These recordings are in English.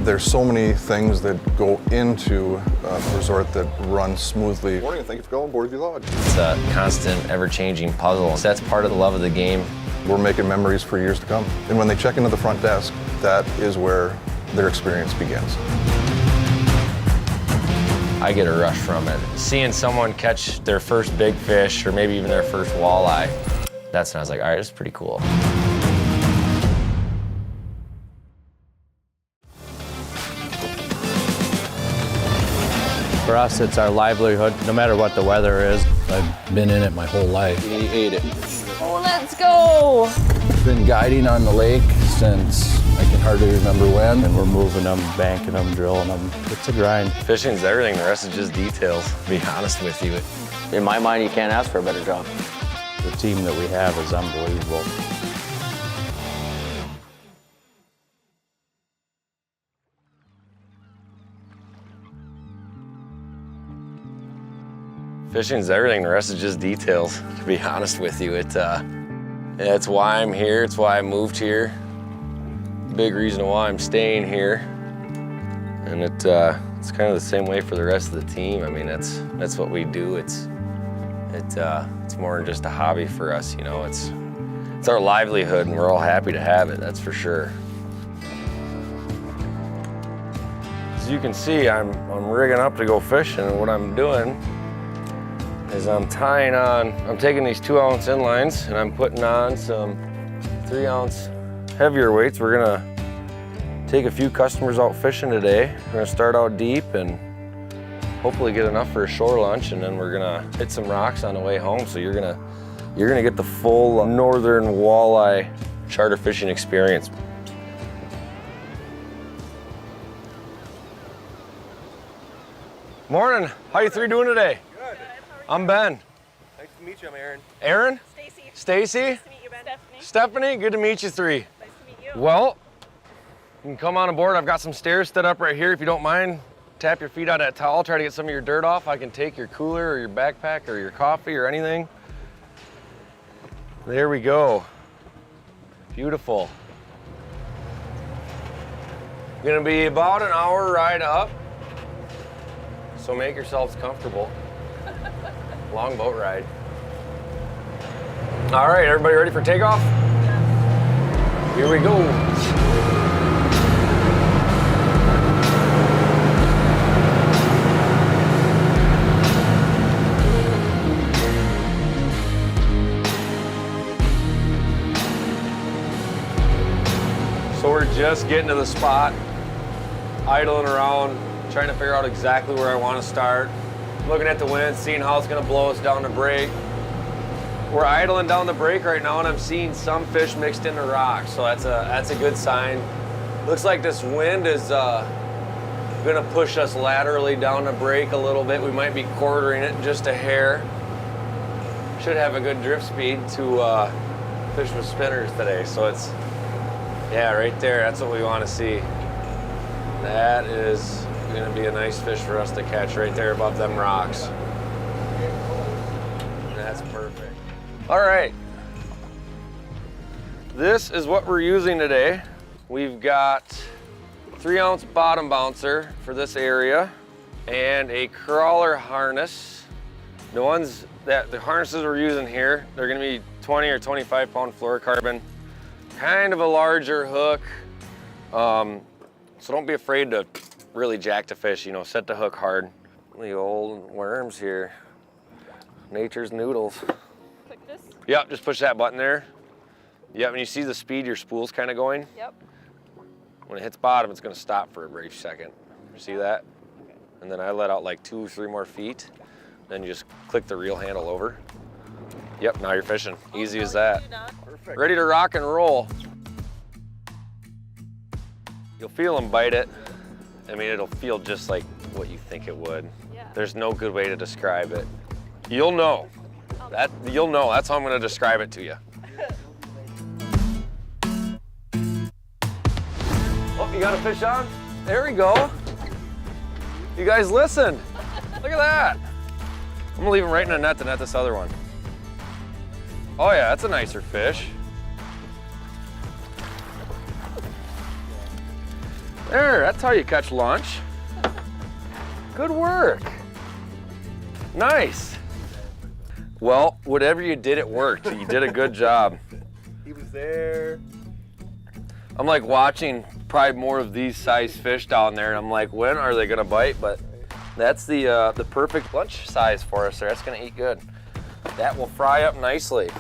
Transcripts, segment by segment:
There's so many things that go into a resort that runs smoothly. Morning, and thank you for calling Borderview Lodge. It's a constant, ever-changing puzzle. So that's part of the love of the game. We're making memories for years to come. And when they check into the front desk, that is where their experience begins. I get a rush from it. Seeing someone catch their first big fish, or maybe even their first walleye, that's when I was like, all right, this is pretty cool. For us, it's our livelihood, no matter what the weather is. I've been in it my whole life. He ate it. Oh, let's go. Been guiding on the lake since I can hardly remember when. And we're moving them, banking them, drilling them. It's a grind. Fishing's everything, the rest is just details, to be honest with you. In my mind, you can't ask for a better job. The team that we have is unbelievable. Fishing's everything, the rest is just details, to be honest with you. It's why I'm here, it's why I moved here. Big reason why I'm staying here. And it's kind of the same way for the rest of the team. I mean, that's what we do. It's more than just a hobby for us, you know. It's our livelihood, and we're all happy to have it, that's for sure. As you can see, I'm rigging up to go fishing, and what I'm doing is I'm taking these 2-ounce inlines and I'm putting on some 3-ounce heavier weights. We're gonna take a few customers out fishing today. We're gonna start out deep and hopefully get enough for a shore lunch, and then we're gonna hit some rocks on the way home. So you're gonna get the full northern walleye charter fishing experience. Morning, how you three doing today? Good. I'm Ben. Nice to meet you, I'm Aaron. Aaron? Stacy. Stacy? Nice to meet you, Ben. Stephanie. Stephanie, good to meet you three. Nice to meet you. Well, you can come on aboard. I've got some stairs set up right here. If you don't mind, tap your feet out of that towel, try to get some of your dirt off. I can take your cooler or your backpack or your coffee or anything. There we go. Beautiful. Gonna be about an hour ride up, so make yourselves comfortable. Long boat ride. All right, everybody ready for takeoff? Here we go. So we're just getting to the spot, idling around, trying to figure out exactly where I want to start. Looking at the wind, seeing how it's gonna blow us down the break. We're idling down the break right now, and I'm seeing some fish mixed in the rocks, so that's a good sign. Looks like this wind is gonna push us laterally down the break a little bit. We might be quartering it just a hair. Should have a good drift speed to fish with spinners today, so it's, yeah, right there, that's what we wanna see. That is gonna be a nice fish for us to catch right there above them rocks. That's perfect. All right. This is what we're using today. We've got 3-ounce bottom bouncer for this area and a crawler harness. The harnesses we're using here, they're gonna be 20 or 25 pound fluorocarbon. Kind of a larger hook. So don't be afraid to really jack the fish, you know, set the hook hard. The old worms here. Nature's noodles. Click this. Yep, just push that button there. Yep, when you see the speed your spool's kind of going. Yep. When it hits bottom, it's gonna stop for a brief second. You see that? Okay. And then I let out like 2 or 3 more feet. Then you just click the reel handle over. Yep, now you're fishing. Easy as that. Perfect. Ready to rock and roll. You'll feel them bite it. I mean, it'll feel just like what you think it would. Yeah. There's no good way to describe it. You'll know. You'll know. That's how I'm gonna describe it to you. Oh, you got a fish on? There we go. You guys listen. Look at that. I'm gonna leave him right in the net to net this other one. Oh yeah, that's a nicer fish. There, that's how you catch lunch. Good work. Nice. Well, whatever you did, it worked. You did a good job. He was there. I'm like watching probably more of these size fish down there, and I'm like, when are they gonna bite? But that's the perfect lunch size for us there. That's gonna eat good. That will fry up nicely.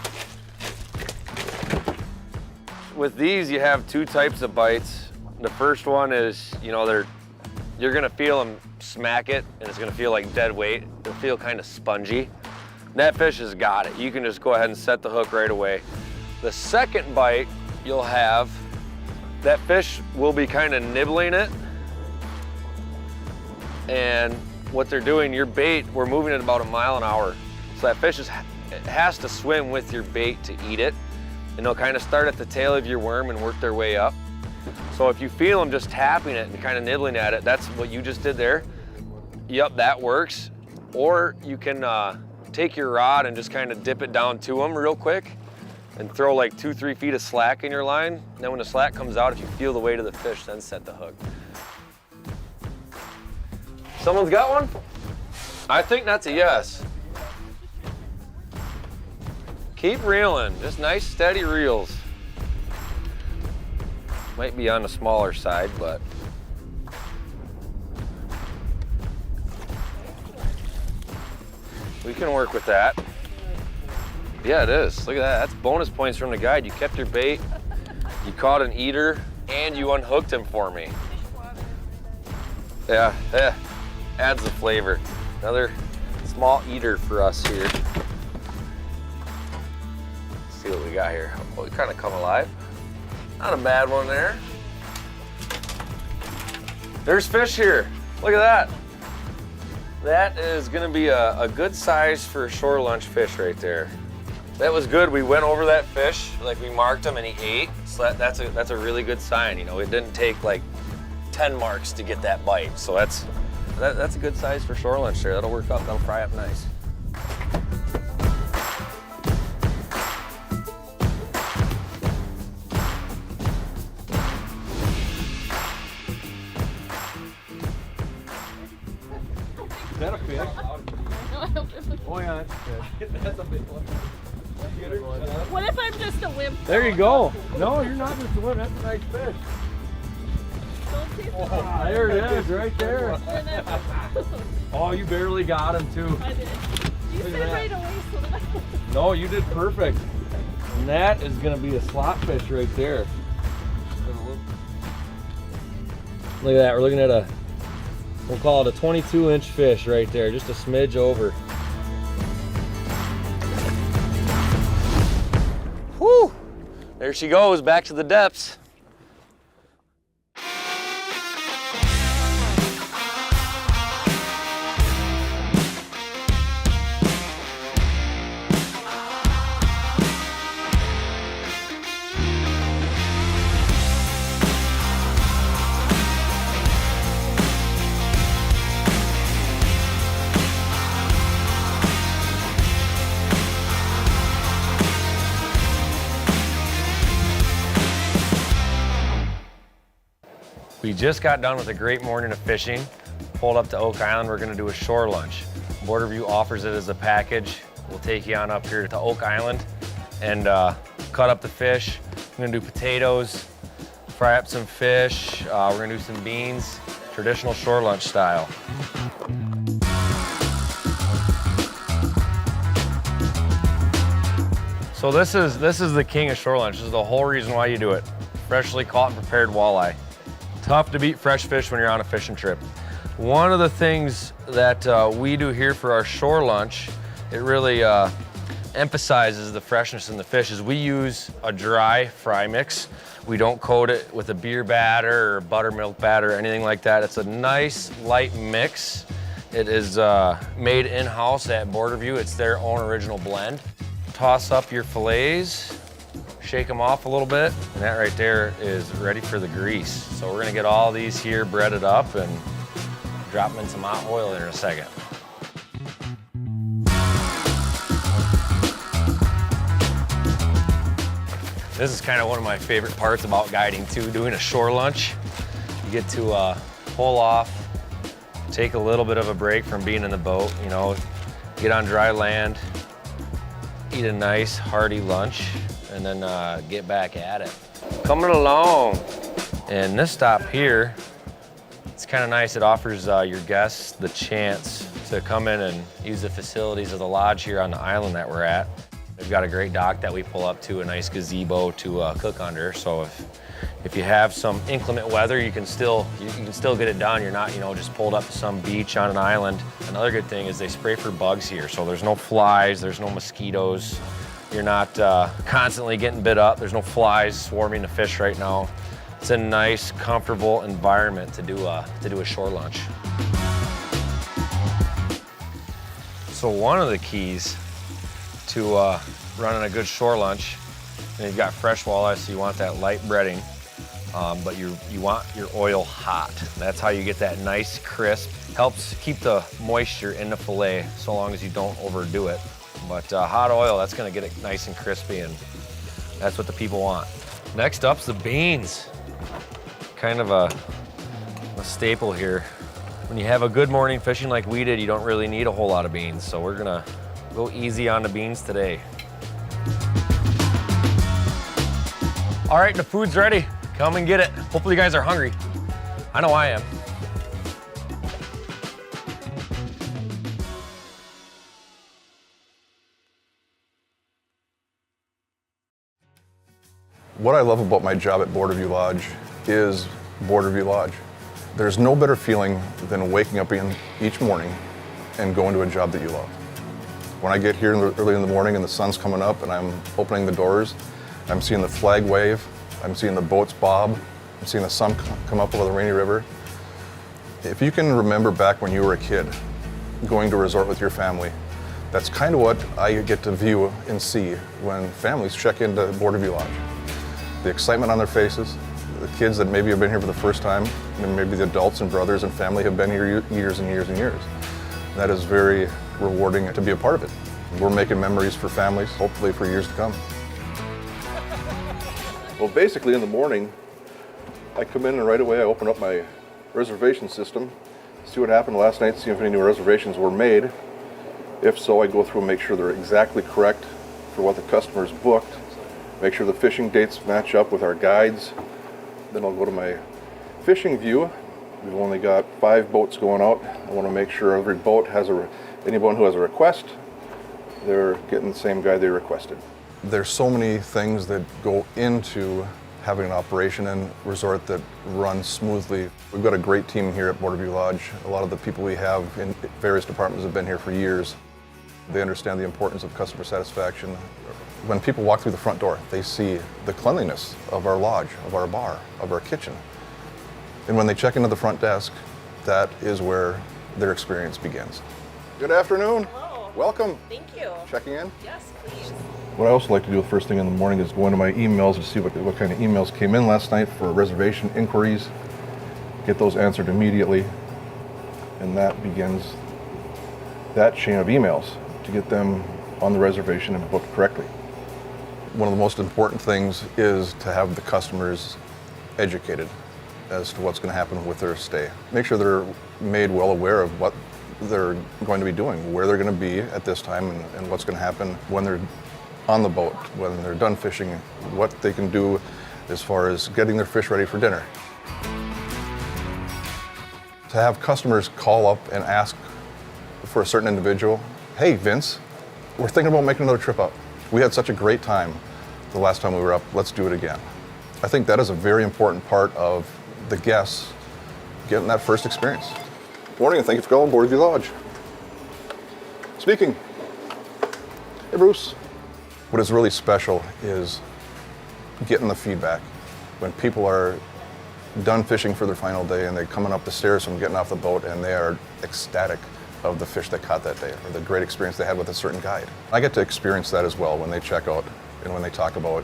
With these, you have two types of bites. The first one is, you're gonna feel them smack it, and it's gonna feel like dead weight. It'll feel kind of spongy. That fish has got it. You can just go ahead and set the hook right away. The second bite you'll have, that fish will be kind of nibbling it. And what they're doing, your bait, we're moving at about 1 mile an hour. So that fish has to swim with your bait to eat it. And they'll kind of start at the tail of your worm and work their way up. So if you feel them just tapping it and kind of nibbling at it, that's what you just did there. Yep, that works. Or you can take your rod and just kind of dip it down to them real quick and throw like 2-3 feet of slack in your line. Then when the slack comes out, if you feel the weight of the fish, then set the hook. Someone's got one? I think that's a yes. Keep reeling, just nice steady reels. Might be on the smaller side, but. We can work with that. Yeah, it is. Look at that. That's bonus points from the guide. You kept your bait, you caught an eater, and you unhooked him for me. Yeah, adds the flavor. Another small eater for us here. Let's see what we got here. Oh, we kind of come alive. Not a bad one there. There's fish here. Look at that. That is gonna be a good size for a shore lunch fish right there. That was good. We went over that fish, like we marked him and he ate. So that's a really good sign. It didn't take like 10 marks to get that bite. So that's a good size for shore lunch there. That'll work up, that'll fry up nice. Is that a fish? Oh yeah, that's a fish. That's a big one. What if I'm just a wimp? There you go. No, you're not just a wimp. That's a nice fish. Don't tease me. Oh, there it is, right there. Oh, you barely got him too. I did. You Look at said that. right away so that I No, you did perfect. And that is gonna be a slot fish right there. Look at that, we're looking at we'll call it a 22-inch fish right there, just a smidge over. Whew! There she goes, back to the depths. We just got done with a great morning of fishing. Pulled up to Oak Island, we're gonna do a shore lunch. Borderview offers it as a package. We'll take you on up here to Oak Island and cut up the fish. We're gonna do potatoes, fry up some fish. We're gonna do some beans, traditional shore lunch style. So this is the king of shore lunch. This is the whole reason why you do it. Freshly caught and prepared walleye. Tough to beat fresh fish when you're on a fishing trip. One of the things that we do here for our shore lunch, it really emphasizes the freshness in the fish, is we use a dry fry mix. We don't coat it with a beer batter or buttermilk batter or anything like that. It's a nice light mix. It is made in-house at Borderview. It's their own original blend. Toss up your fillets. Shake them off a little bit, and that right there is ready for the grease. So we're gonna get all these here breaded up and drop them in some hot oil in a second. This is kind of one of my favorite parts about guiding too, doing a shore lunch. You get to pull off, take a little bit of a break from being in the boat, you know, get on dry land, eat a nice hearty lunch, and then get back at it. Coming along. And this stop here, it's kind of nice. It offers your guests the chance to come in and use the facilities of the lodge here on the island that we're at. They've got a great dock that we pull up to, a nice gazebo to cook under. So if you have some inclement weather, you can still get it done. You're not, you know, just pulled up to some beach on an island. Another good thing is they spray for bugs here. So there's no flies, there's no mosquitoes. You're not constantly getting bit up. There's no flies swarming the fish right now. It's a nice, comfortable environment to do a shore lunch. So one of the keys to running a good shore lunch, and you've got fresh walleye, so you want that light breading, but you want your oil hot. That's how you get that nice crisp. Helps keep the moisture in the fillet so long as you don't overdo it. But hot oil, that's gonna get it nice and crispy, and that's what the people want. Next up's the beans. Kind of a staple here. When you have a good morning fishing like we did, you don't really need a whole lot of beans. So we're gonna go easy on the beans today. All right, the food's ready. Come and get it. Hopefully you guys are hungry. I know I am. What I love about my job at Borderview Lodge is Borderview Lodge. There's no better feeling than waking up each morning and going to a job that you love. When I get here early in the morning and the sun's coming up and I'm opening the doors, I'm seeing the flag wave, I'm seeing the boats bob, I'm seeing the sun come up over the rainy river. If you can remember back when you were a kid, going to a resort with your family, that's kind of what I get to view and see when families check into Borderview Lodge. The excitement on their faces, the kids that maybe have been here for the first time, and maybe the adults and brothers and family have been here years and years and years. That is very rewarding to be a part of it. We're making memories for families, hopefully for years to come. Well, basically in the morning, I come in and right away I open up my reservation system, see what happened last night, see if any new reservations were made. If so, I go through and make sure they're exactly correct for what the customer's booked. Make sure the fishing dates match up with our guides. Then I'll go to my fishing view. We've only got 5 boats going out. I want to make sure every boat has anyone who has a request, they're getting the same guide they requested. There's so many things that go into having an operation and resort that runs smoothly. We've got a great team here at Borderview Lodge. A lot of the people we have in various departments have been here for years. They understand the importance of customer satisfaction. When people walk through the front door, they see the cleanliness of our lodge, of our bar, of our kitchen. And when they check into the front desk, that is where their experience begins. Good afternoon. Hello. Welcome. Thank you. Checking in. Yes, please. What I also like to do the first thing in the morning is go into my emails to see what kind of emails came in last night for reservation inquiries, get those answered immediately, and that begins that chain of emails to get them on the reservation and booked correctly. One of the most important things is to have the customers educated as to what's going to happen with their stay. Make sure they're made well aware of what they're going to be doing, where they're going to be at this time, and what's going to happen when they're on the boat, when they're done fishing, what they can do as far as getting their fish ready for dinner. To have customers call up and ask for a certain individual, hey Vince, we're thinking about making another trip up. We had such a great time the last time we were up, let's do it again. I think that is a very important part of the guests getting that first experience. Good morning and thank you for calling Borderview Lodge. Speaking. Hey Bruce. What is really special is getting the feedback. When people are done fishing for their final day and they're coming up the stairs from getting off the boat and they are ecstatic of the fish they caught that day or the great experience they had with a certain guide. I get to experience that as well when they check out and when they talk about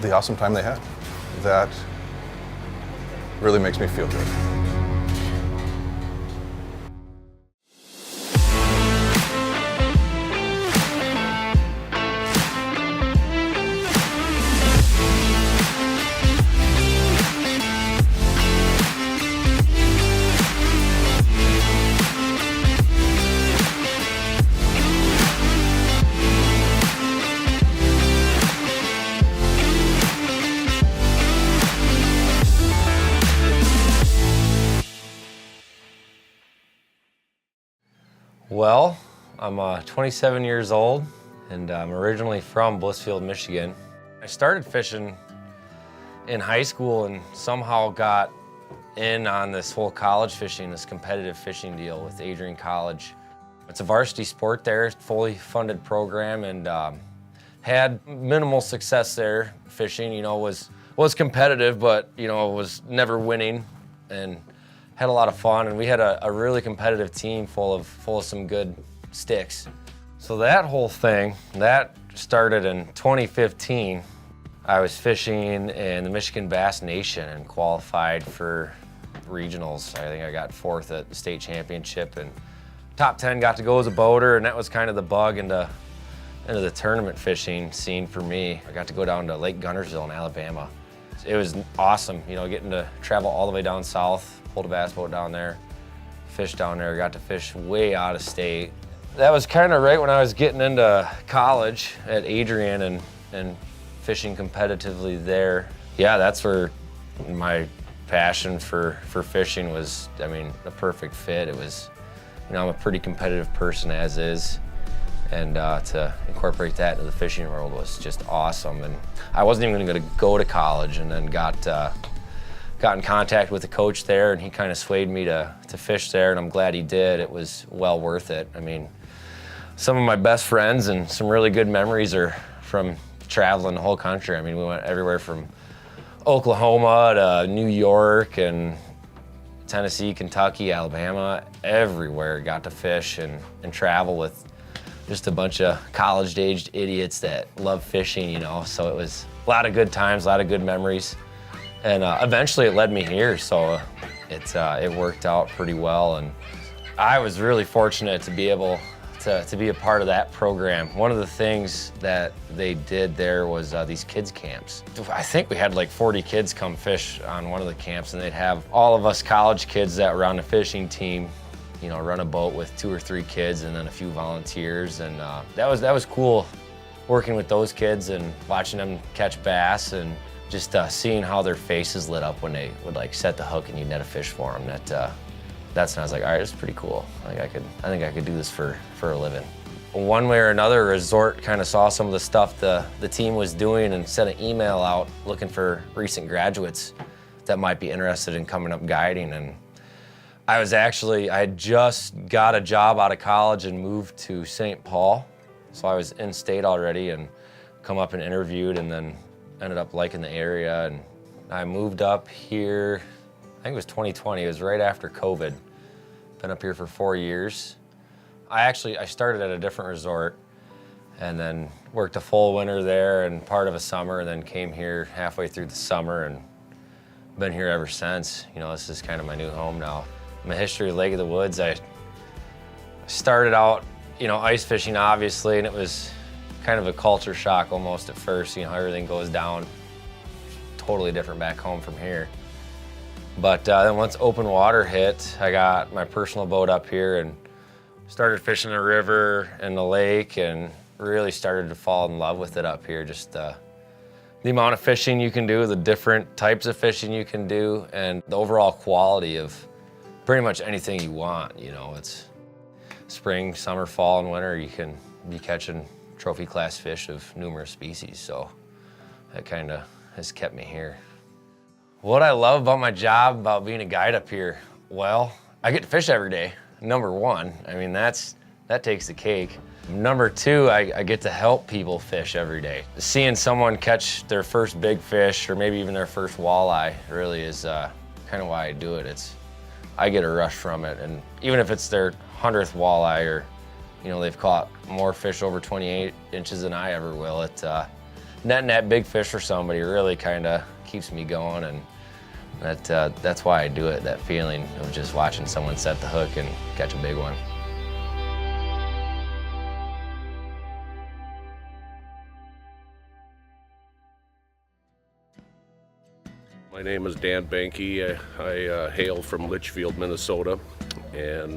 the awesome time they had. That really makes me feel good. Well, I'm 27 years old, and I'm originally from Blissfield, Michigan. I started fishing in high school and somehow got in on this whole college fishing, this competitive fishing deal with Adrian College. It's a varsity sport there, fully funded program, and had minimal success there. Fishing, you know, was competitive, but you know, was never winning, and had a lot of fun. And we had a really competitive team full of some good sticks. So that whole thing, that started in 2015. I was fishing in the Michigan Bass Nation and qualified for regionals. I think I got 4th at the state championship, and top 10 got to go as a boater, and that was kind of the bug into the tournament fishing scene for me. I got to go down to Lake Guntersville in Alabama. It was awesome, you know, getting to travel all the way down south, pulled a bass boat down there, fish down there, got to fish way out of state. That was kind of right when I was getting into college at Adrian and fishing competitively there. Yeah, that's where my passion for fishing was, I mean, a perfect fit. It was, you know, I'm a pretty competitive person as is, and to incorporate that into the fishing world was just awesome. And I wasn't even going to go to college, and then got in contact with the coach there, and he kind of swayed me to fish there, and I'm glad he did. It was well worth it. I mean, some of my best friends and some really good memories are from traveling the whole country. I mean, we went everywhere from Oklahoma to New York and Tennessee, Kentucky, Alabama, everywhere. Got to fish and travel with just a bunch of college-aged idiots that love fishing, you know. So it was a lot of good times, a lot of good memories. And eventually it led me here, so it worked out pretty well. And I was really fortunate to be able to be a part of that program. One of the things that they did there was these kids camps. I think we had like 40 kids come fish on one of the camps, and they'd have all of us college kids that were on the fishing team, you know, run a boat with 2 or 3 kids and then a few volunteers. And that was cool, working with those kids and watching them catch bass, and just seeing how their faces lit up when they would like set the hook and you net a fish for them. That's when I was like, all right, it's pretty cool. Like I think I could do this for a living. One way or another, a resort kind of saw some of the stuff the team was doing and sent an email out looking for recent graduates that might be interested in coming up guiding. And I had just got a job out of college and moved to St. Paul. So I was in state already and come up and interviewed, and then ended up liking the area. And I moved up here, I think it was 2020, it was right after COVID. Been up here for 4 years. I started at a different resort and then worked a full winter there and part of a summer, and then came here halfway through the summer and been here ever since. You know, this is kind of my new home now. My history of Lake of the Woods, I started out, you know, ice fishing obviously, and it was kind of a culture shock almost at first, you know, how everything goes down. Totally different back home from here. But then once open water hit, I got my personal boat up here and started fishing the river and the lake, and really started to fall in love with it up here. Just the amount of fishing you can do, the different types of fishing you can do, and the overall quality of pretty much anything you want. You know, it's spring, summer, fall, and winter, you can be catching trophy class fish of numerous species. So that kind of has kept me here. What I love about my job, about being a guide up here, well, I get to fish every day, number one. I mean, that takes the cake. Number two, I get to help people fish every day. Seeing someone catch their first big fish, or maybe even their first walleye, really is kind of why I do it. I get a rush from it, and even if it's their 100th walleye, or you know, they've caught more fish over 28 inches than I ever will, netting that big fish for somebody really kind of keeps me going, and that's why I do it, that feeling of just watching someone set the hook and catch a big one. My name is Dan Banke. I hail from Litchfield, Minnesota, and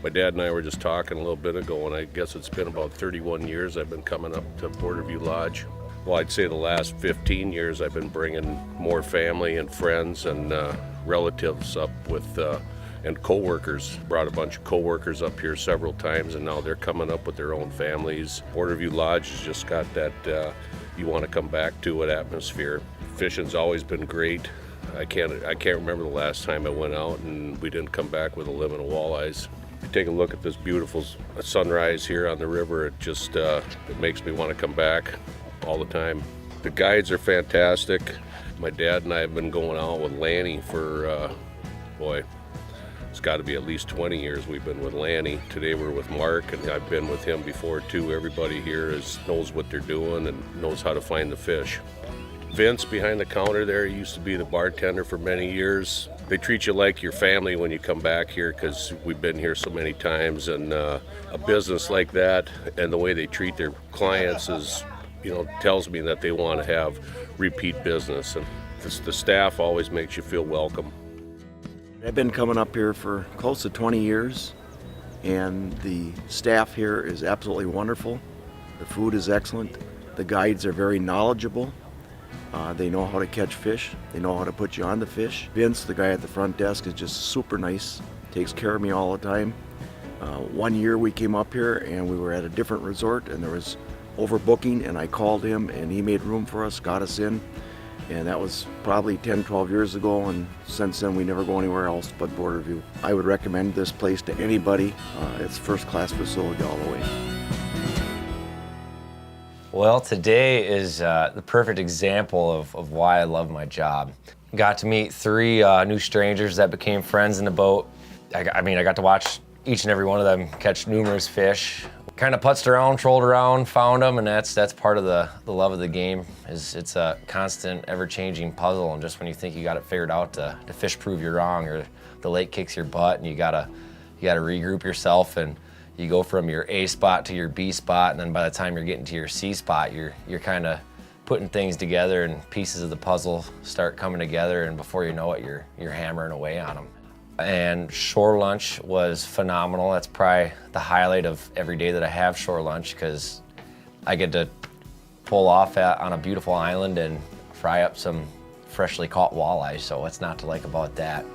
my dad and I were just talking a little bit ago, and I guess it's been about 31 years I've been coming up to Borderview Lodge. Well, I'd say the last 15 years I've been bringing more family and friends and relatives up with and co-workers. Brought a bunch of co-workers up here several times, and now they're coming up with their own families. Borderview Lodge has just got that you want to come back to it atmosphere. Fishing's always been great. I can't remember the last time I went out and we didn't come back with a limit of walleyes. If you take a look at this beautiful sunrise here on the river, it just it makes me want to come back all the time. The guides are fantastic. My dad and I have been going out with Lanny for, boy, it's got to be at least 20 years we've been with Lanny. Today we're with Mark, and I've been with him before too. Everybody here knows what they're doing and knows how to find the fish. Vince behind the counter there used to be the bartender for many years. They treat you like your family when you come back here because we've been here so many times, and a business like that and the way they treat their clients is, tells me that they want to have repeat business, and the staff always makes you feel welcome. I've been coming up here for close to 20 years, and the staff here is absolutely wonderful. The food is excellent. The guides are very knowledgeable. They know how to catch fish. They know how to put you on the fish. Vince, the guy at the front desk, is just super nice. Takes care of me all the time. One year we came up here and we were at a different resort and there was overbooking, and I called him and he made room for us, got us in. And that was probably 10, 12 years ago, and since then we never go anywhere else but Borderview. I would recommend this place to anybody. It's first-class facility all the way. Well, today is the perfect example of why I love my job. Got to meet 3 new strangers that became friends in the boat. I got to watch each and every one of them catch numerous fish. Kind of putzed around, trolled around, found them, and that's part of the love of the game. It's a constant, ever-changing puzzle, and just when you think you got it figured out, the fish prove you wrong, or the lake kicks your butt, and you gotta regroup yourself, and you go from your A spot to your B spot, and then by the time you're getting to your C spot, you're kind of putting things together, and pieces of the puzzle start coming together, and before you know it, you're hammering away on them. And shore lunch was phenomenal. That's probably the highlight of every day that I have shore lunch, because I get to pull off on a beautiful island and fry up some freshly caught walleye, so what's not to like about that?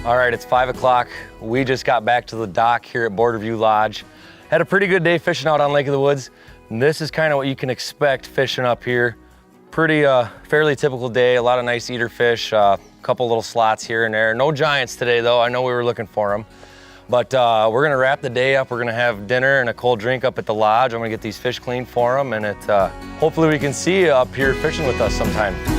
All right, it's 5 o'clock. We just got back to the dock here at Borderview Lodge. Had a pretty good day fishing out on Lake of the Woods. And this is kind of what you can expect fishing up here. Pretty fairly typical day, a lot of nice eater fish, a couple little slots here and there. No giants today though, I know we were looking for them. But we're gonna wrap the day up. We're gonna have dinner and a cold drink up at the lodge. I'm gonna get these fish cleaned for them, and hopefully we can see you up here fishing with us sometime.